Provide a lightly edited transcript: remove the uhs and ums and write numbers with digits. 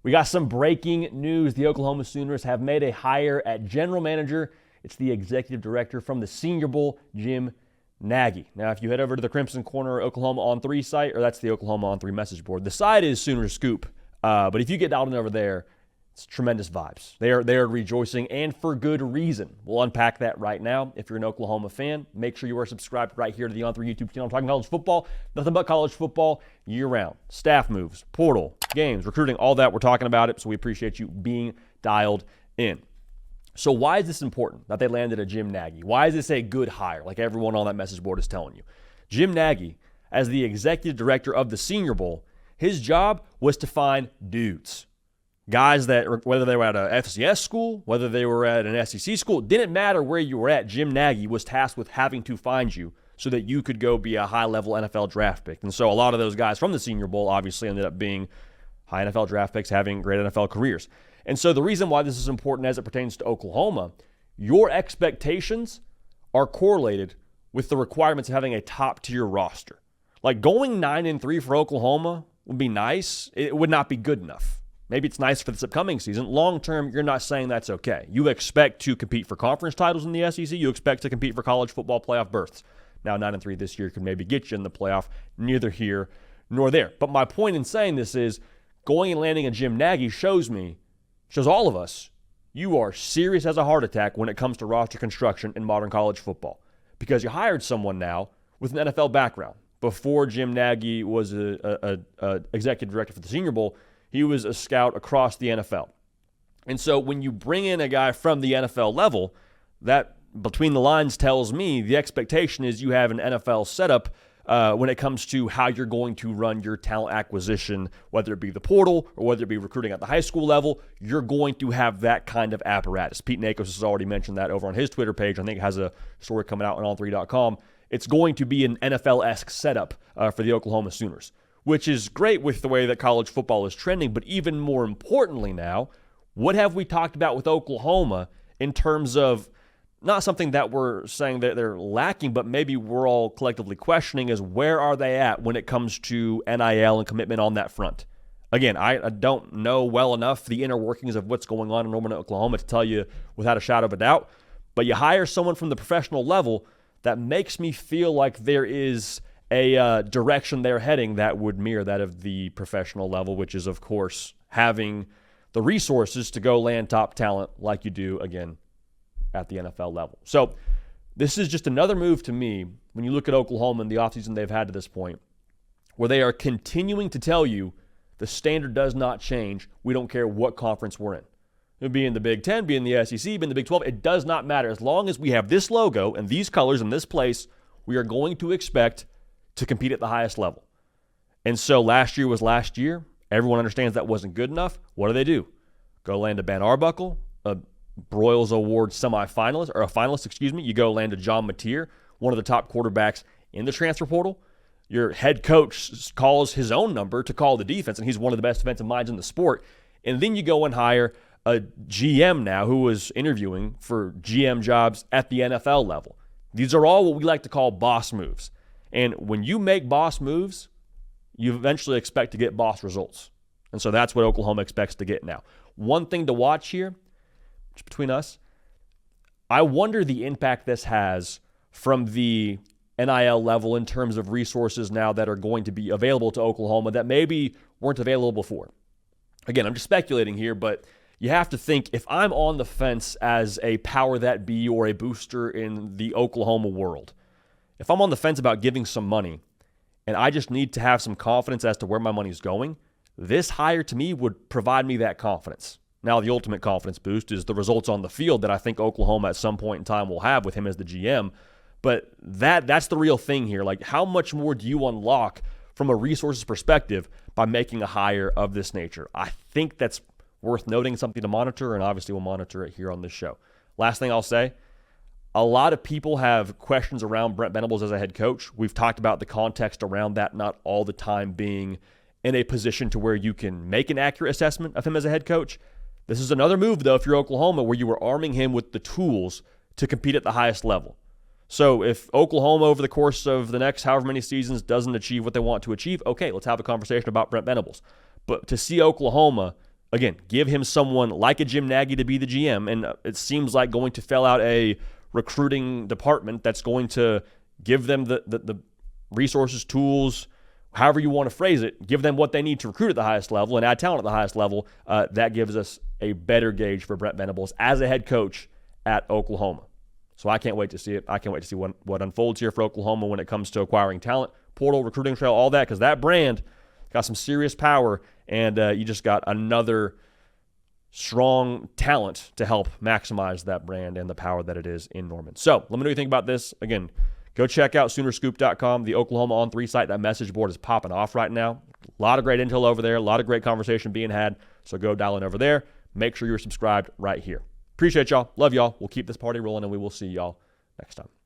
We got some breaking news. The Oklahoma Sooners have made a hire at general manager. It's the executive director from the Senior Bowl, Jim Nagy. Now, if you head over to the Crimson Corner Oklahoma on 3 site, or that's the Oklahoma on 3 message board, the site is Sooners Scoop. But if you get dialed in over there, it's tremendous vibes. They are rejoicing, and for good reason. We'll unpack that right now. If you're an Oklahoma fan, make sure you are subscribed right here to the On3 YouTube channel. I'm talking college football, nothing but college football year-round. Staff moves, portal, games, recruiting, all that. We're talking about it, so we appreciate you being dialed in. So why is this important that they landed a Jim Nagy? Why is this a good hire, like everyone on that message board is telling you? Jim Nagy, as the executive director of the Senior Bowl, his job was to find dudes. Guys that, whether they were at a FCS school, whether they were at an SEC school, didn't matter where you were at. Jim Nagy was tasked with having to find you so that you could go be a high-level NFL draft pick. And so a lot of those guys from the Senior Bowl obviously ended up being high NFL draft picks, having great NFL careers. And so the reason why this is important as it pertains to Oklahoma, your expectations are correlated with the requirements of having a top-tier roster. Like going 9-3 for Oklahoma would be nice. It would not be good enough. Maybe it's nice for this upcoming season. Long-term, you're not saying that's okay. You expect to compete for conference titles in the SEC. You expect to compete for college football playoff berths. Now, 9-3 this year could maybe get you in the playoff, neither here nor there. But my point in saying this is going and landing a Jim Nagy shows all of us, you are serious as a heart attack when it comes to roster construction in modern college football. Because you hired someone now with an NFL background. Before Jim Nagy was a executive director for the Senior Bowl, he was a scout across the NFL. And so when you bring in a guy from the NFL level, that between the lines tells me the expectation is you have an NFL setup when it comes to how you're going to run your talent acquisition, whether it be the portal or whether it be recruiting at the high school level. You're going to have that kind of apparatus. Pete Nakos has already mentioned that over on his Twitter page. I think it has a story coming out on on3.com. It's going to be an NFL-esque setup for the Oklahoma Sooners, which is great with the way that college football is trending. But even more importantly now, what have we talked about with Oklahoma in terms of not something that we're saying that they're lacking, but maybe we're all collectively questioning is where are they at when it comes to NIL and commitment on that front? Again, I don't know well enough the inner workings of what's going on in Norman, Oklahoma to tell you without a shadow of a doubt. But you hire someone from the professional level, that makes me feel like there is a direction they're heading that would mirror that of the professional level, which is, of course, having the resources to go land top talent like you do, again, at the NFL level. So this is just another move to me when you look at Oklahoma and the offseason they've had to this point, where they are continuing to tell you the standard does not change. We don't care what conference we're in. It'll be in the Big Ten, be in the SEC, be in the Big 12. It does not matter. As long as we have this logo and these colors in this place, we are going to expect to compete at the highest level. And so last year was last year. Everyone understands that wasn't good enough. What do? Go land a Ben Arbuckle, a Broyles Award semifinalist, or a finalist, You go land a John Mateer, one of the top quarterbacks in the transfer portal. Your head coach calls his own number to call the defense, and he's one of the best defensive minds in the sport. And then you go and hire a GM now who was interviewing for GM jobs at the NFL level. These are all what we like to call boss moves. And when you make boss moves, you eventually expect to get boss results. And so that's what Oklahoma expects to get now. One thing to watch here, just between us, I wonder the impact this has from the NIL level in terms of resources now that are going to be available to Oklahoma that maybe weren't available before. Again, I'm just speculating here, but you have to think, if I'm on the fence as a power that be or a booster in the Oklahoma world, if I'm on the fence about giving some money and I just need to have some confidence as to where my money's going, this hire to me would provide me that confidence. Now, the ultimate confidence boost is the results on the field that I think Oklahoma at some point in time will have with him as the GM. But that's the real thing here. Like, how much more do you unlock from a resources perspective by making a hire of this nature? I think that's worth noting, something to monitor, and obviously we'll monitor it here on this show. Last thing I'll say, a lot of people have questions around Brent Venables as a head coach. We've talked about the context around that not all the time being in a position to where you can make an accurate assessment of him as a head coach. This is another move, though, if you're Oklahoma, where you were arming him with the tools to compete at the highest level. So if Oklahoma over the course of the next however many seasons doesn't achieve what they want to achieve, okay, let's have a conversation about Brent Venables. But to see Oklahoma again, give him someone like a Jim Nagy to be the GM, and it seems like going to fill out a recruiting department that's going to give them the resources, tools, however you want to phrase it, give them what they need to recruit at the highest level and add talent at the highest level. That gives us a better gauge for Brent Venables as a head coach at Oklahoma. So I can't wait to see it. I can't wait to see what unfolds here for Oklahoma when it comes to acquiring talent, portal, recruiting trail, all that, because that brand got some serious power, and you just got another strong talent to help maximize that brand and the power that it is in Norman. So let me know what you think about this. Again, go check out Soonerscoop.com, the Oklahoma On 3 site. That message board is popping off right now. A lot of great intel over there, a lot of great conversation being had. So go dial in over there. Make sure you're subscribed right here. Appreciate y'all. Love y'all. We'll keep this party rolling, and we will see y'all next time.